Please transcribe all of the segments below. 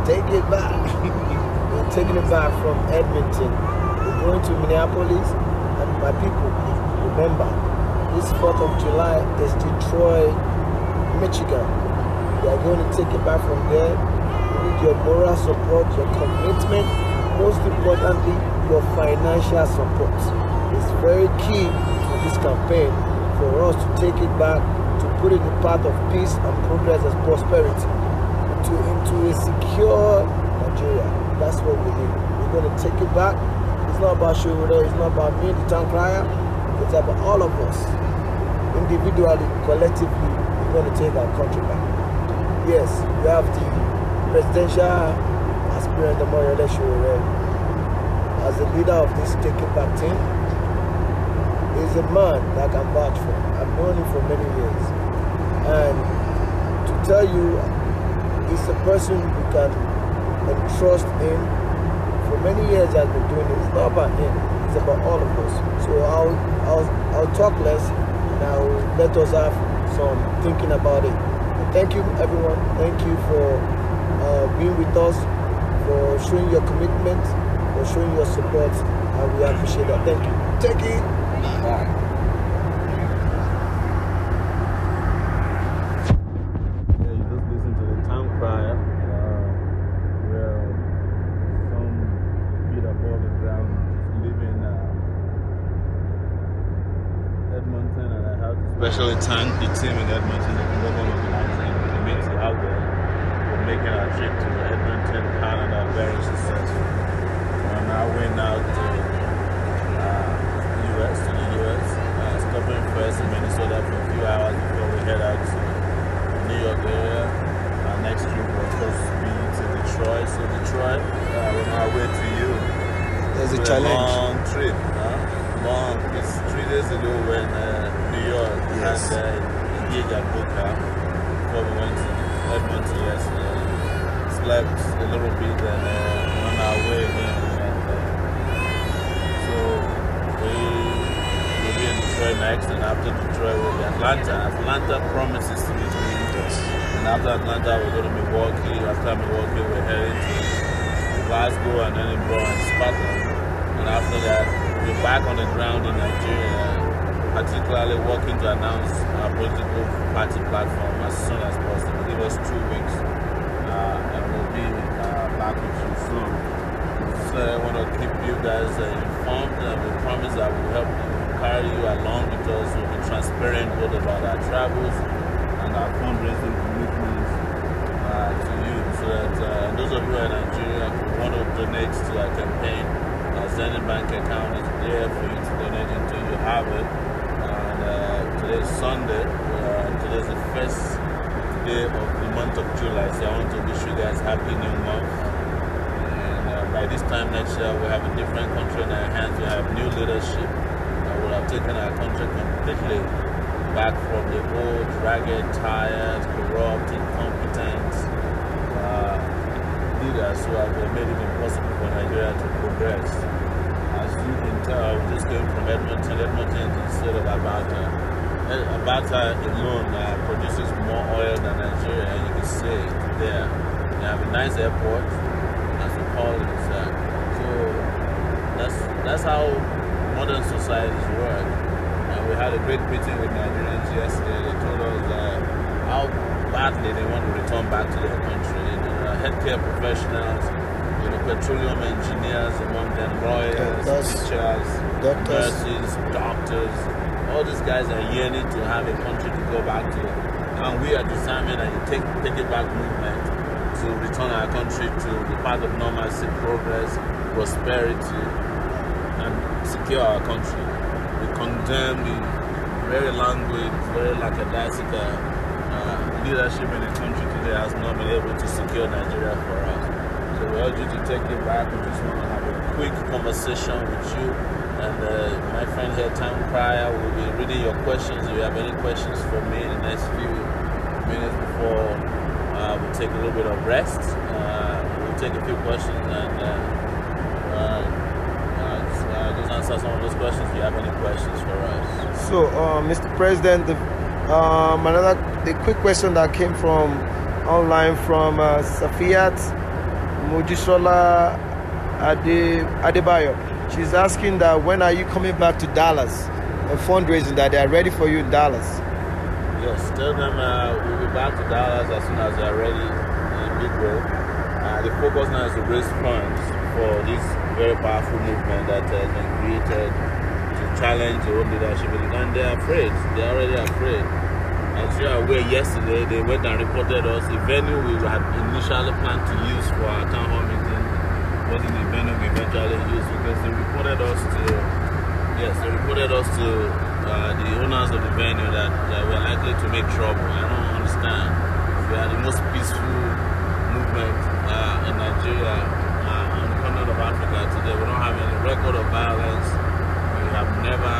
take it back. We're taking it back from Edmonton. We're going to Minneapolis, and my people, remember, this 4th of July is Detroit, Michigan. We are going to take it back from there. We need your moral support, your commitment, most importantly, your financial support. It's very key to this campaign for us to take it back, to put it in the path of peace and progress and prosperity, into a secure Nigeria. That's what we need. We're going to take it back. It's not about Sowore, it's not about me, the town crier. It's about all of us. Individually, collectively, we're going to take our country back. Yes, we have the presidential aspirant Omoyele Sowore as the leader of this Take It Back team. He's a man that I can vouch for. I've known him for many years. And to tell you, he's a person you can entrust in. For many years I've been doing it. It's not about him, it's about all of us. So I'll talk less and I'll let us have some thinking about it. And thank you everyone. Thank you for being with us, for showing your commitment, for showing your support, and we appreciate that. Thank you. Take it. Bye. Edmonton, and I have to especially thank the team in Edmonton, the global mobilizing committee out there for making our trip to Edmonton, Canada very successful. And I went out to the US, stopping first in Minnesota for a few hours before we head out to the New York area. Our next trip was supposed to be to Detroit, so Detroit, on our way to you. There's a challenge. Long trip. It's 3 days ago when New York had the gig at Boca before we went to Edmonton yesterday. Slept a little bit and on our way again. So we'll be in Detroit next, and after Detroit we'll be Atlanta. Atlanta promises to be good. And after Atlanta we'll go to Milwaukee. After Milwaukee we're heading to Glasgow and Edinburgh and Scotland. And after that we're back on the ground in Nigeria, particularly working to announce our political party platform as soon as possible. Give us 2 weeks and we'll be back with you soon. So I want to keep you guys informed, and we promise that we'll help carry you along with us. We'll be transparent both about our travels and our fundraising commitments to you, so that those of you in Nigeria who want to donate to our campaign, Zenith bank account is there for you to donate into. You have it. And today's Sunday. Today's the first day of the month of July. So I want to wish you guys happy new month. And by this time next year, we have a different country in our hands. We have new leadership. We will have taken our country completely back from the old, ragged, tired, corrupt, incompetent leaders who have made it impossible for Nigeria to progress. As you can tell, we just came from Edmonton. Edmonton is instead of Alberta. Alberta alone produces more oil than Nigeria, and you can see it there. They have a nice airport, as we call it. So that's how modern societies work. And we had a great meeting with Nigerians yesterday. They told us how badly they want to return back to their country. Healthcare professionals, petroleum engineers, among them lawyers, teachers, nurses, doctors. All these guys are yearning to have a country to go back to. And we are determined that you take it back movement to return our country to the path of normalcy, progress, prosperity, and secure our country. We condemn the very language, very lackadaisical leadership in the country today has not been able to secure Nigeria for us. So we urge you to take it back. We just want to have a quick conversation with you. And my friend here, Town Crier, will be reading your questions. If you have any questions for me in the next few minutes before we take a little bit of rest, we'll take a few questions and just answer some of those questions if you have any questions for us. So, Mr. President, the quick question that came from online from Safiat Mojisola Adebayo. She's asking that when are you coming back to Dallas? A fundraising that they are ready for you in Dallas. Yes, tell them we'll be back to Dallas as soon as they are ready in a big way. The focus now is to raise funds for this very powerful movement that has been created to challenge the old leadership. And they're afraid. They're already afraid. As you are aware, yesterday they went and reported us the venue we had initially planned to use for our town hall meeting wasn't the venue we eventually used because they reported us to the owners of the venue that we're likely to make trouble. I don't understand. We are the most peaceful movement in Nigeria, on the continent of Africa today. We don't have any record of violence. We have never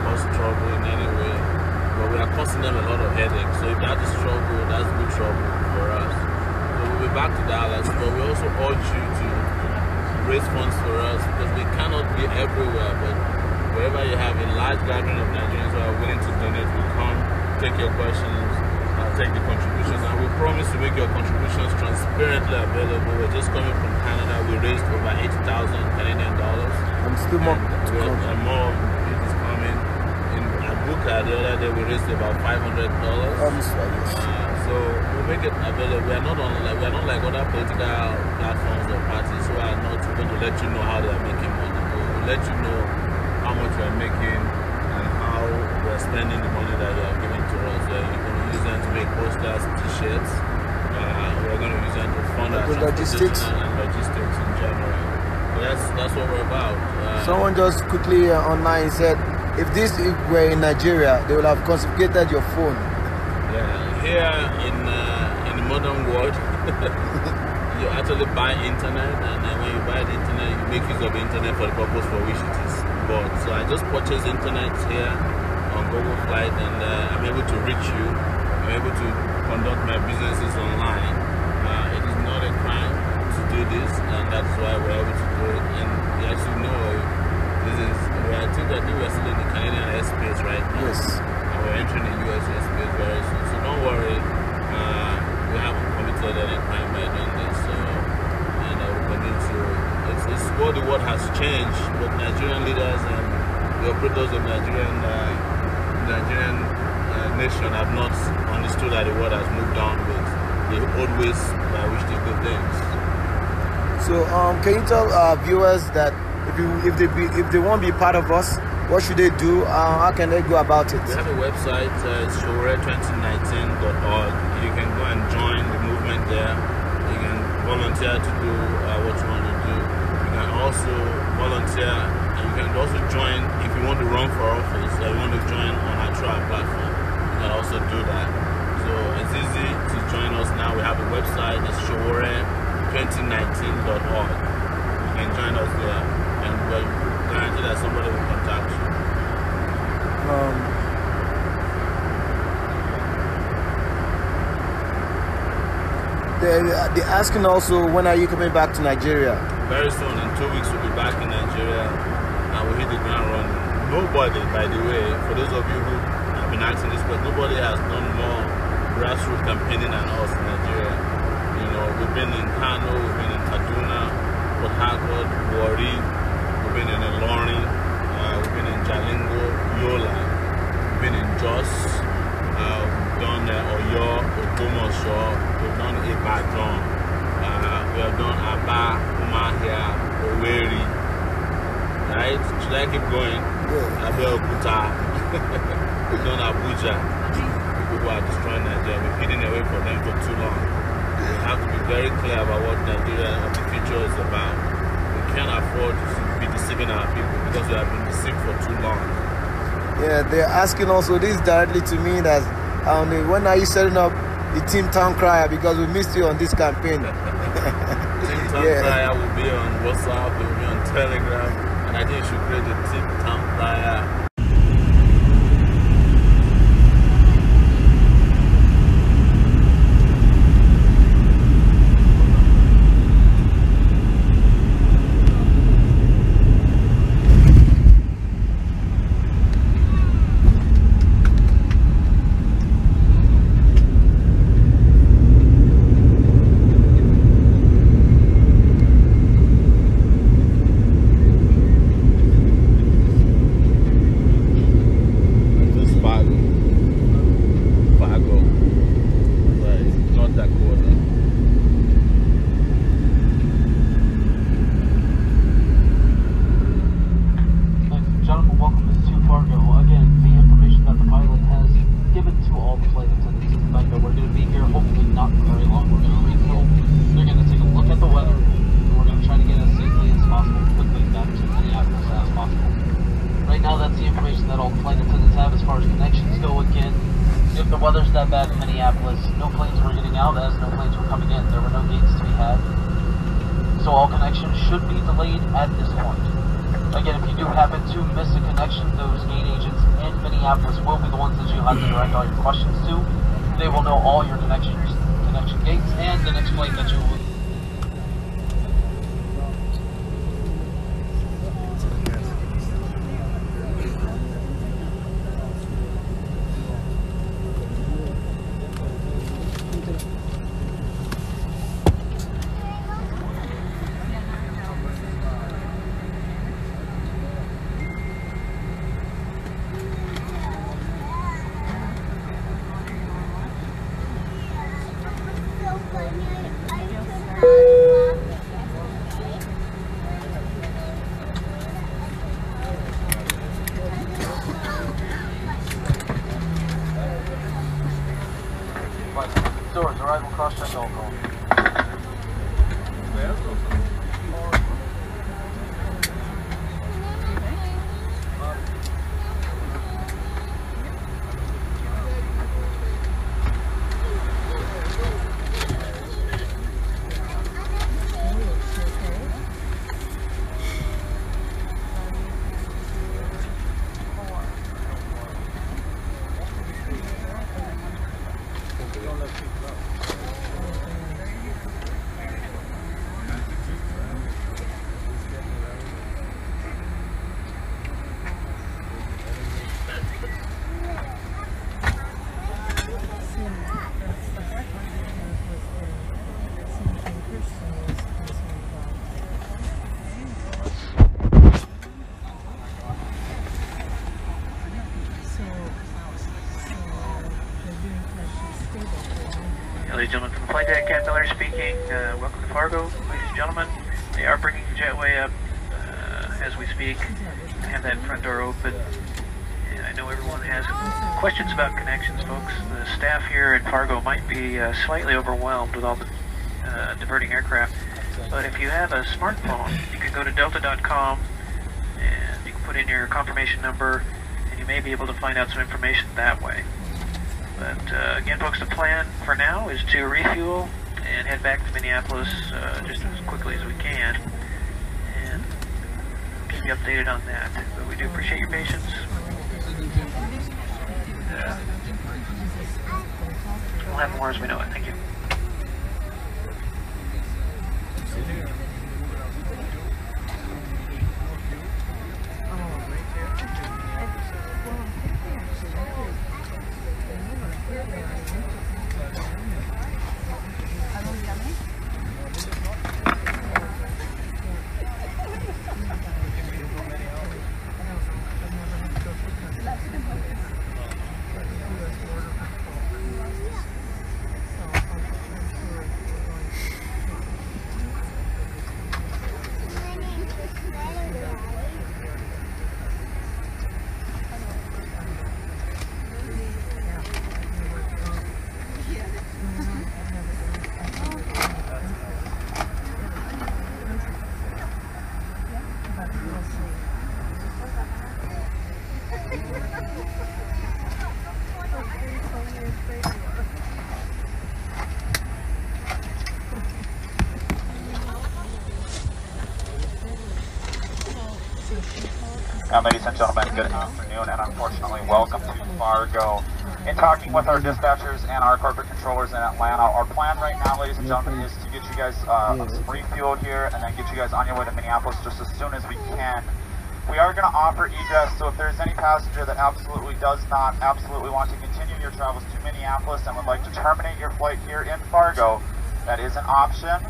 caused trouble in any way. But we are causing them a lot of headaches. So if that is trouble, that's good trouble for us. So we'll be back to Dallas, but we also urge you to raise funds for us because we cannot be everywhere. But wherever you have a large gathering of Nigerians who are willing to donate, we'll come, take your questions, take the contributions, and we promise to make your contributions transparently available. We're just coming from Canada. We raised over 80,000 Canadian dollars. And still more to come. And more is coming. In Abuja the other day, we raised about $500. So we'll make it available. We are not like other political platforms or parties who are not going to let you know how they are making money. We'll let you know how much we are making and how we are spending the money that you are giving to us. You're going to use them to make posters, t-shirts. We're going to use them to fund our logistics and logistics in general. So that's what we're about. Someone just quickly online said, if were in Nigeria, they would have confiscated your phone. Yeah, here in the modern world, you actually buy internet, and then when you buy the internet, you make use of the internet for the purpose for which it is bought. So I just purchased internet here on Google Flight, and I'm able to reach you. I'm able to conduct my businesses online. It is not a crime to do this, and that's why we're able to do it. And you actually know I think we're still in the Canadian airspace right now. Yes. And we're entering the US airspace very soon. So don't worry. We haven't committed any crime by doing this. So, and we continue to. It's what the world has changed, but Nigerian leaders and the operators of Nigerian nation have not understood that the world has moved on with the old ways by which they do things. So, can you tell viewers that if they want to be part of us, what should they do? How can they go about it? We have a website, it's Sowore2019.org. You can go and join the movement there. You can volunteer to do what you want to do. You can also volunteer, and you can also join if you want to run for office or you want to join on our trial platform. You can also do that. So it's easy to join us now. We have a website, it's Sowore2019.org. You can join us there, and we're guaranteed that somebody will contact you. They're asking also, when are you coming back to Nigeria? Very soon, in 2 weeks, we'll be back in Nigeria and we'll hit the ground running. Nobody, by the way, for those of you who have been asking this, but nobody has done more grassroots campaigning than us in Nigeria. You know, we've been in Kano, we've been in Kaduna, Port Harcourt, Warri, we've been in Ilorin, we've been in Jalingo, Yola, we've been in Jos, we've done Oyo, Ogbomoso, we've done Ibadan, we have done Aba, Umahia, Owerri, right? Should I keep going? Yeah. Abeokuta, we've done Abuja. People who are destroying Nigeria, we're hiding away from them for too long. We have to be very clear about what Nigeria of the future is about. We can't afford to be deceiving our people because we have been deceived for too long. Yeah, they're asking also this directly to me that when are you setting up the Team Town Crier, because we missed you on this campaign. Team Town Crier will be on WhatsApp, it will be on Telegram, and I think you should create a Team Town Crier. that in Minneapolis, no planes were getting out as no planes were coming in. There were no gates to be had. So all connections should be delayed at this point. Again, if you do happen to miss a connection, those gate agents in Minneapolis will be the ones that you'll have to direct all your questions to. They will know all your connection gates and the next flight that you will. Doors, arrival cross check all call. Ladies and gentlemen, from the flight deck, Captain Miller speaking. Welcome to Fargo, ladies and gentlemen. They are bringing the jetway up as we speak. I have that front door open. And I know everyone has questions about connections, folks. The staff here in Fargo might be slightly overwhelmed with all the diverting aircraft. But if you have a smartphone, you can go to delta.com and you can put in your confirmation number and you may be able to find out some information that way. But again, folks, the plan for now is to refuel and head back to Minneapolis just as quickly as we can, and keep you updated on that. But we do appreciate your patience. We'll have more as we know it. Thank you. Ladies and gentlemen, good afternoon and unfortunately welcome to Fargo. In talking with our dispatchers and our corporate controllers in Atlanta, our plan right now, ladies and gentlemen, is to get you guys refueled here and then get you guys on your way to Minneapolis just as soon as we can. We are going to offer egress, so if there's any passenger that absolutely want to continue your travels to Minneapolis and would like to terminate your flight here in Fargo, that is an option,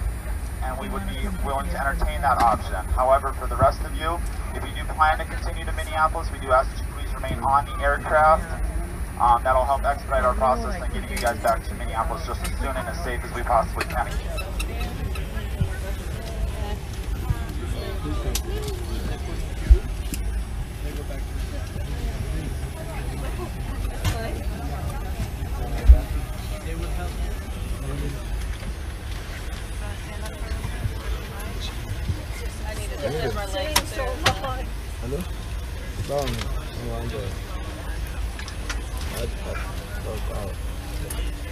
and we would be willing to entertain that option. However, for the rest of you, if you do plan to continue to Minneapolis, we do ask that you please remain on the aircraft. That'll help expedite our process and getting you guys back to Minneapolis just as soon and as safe as we possibly can. Hello? No, I'm good. I out. Okay.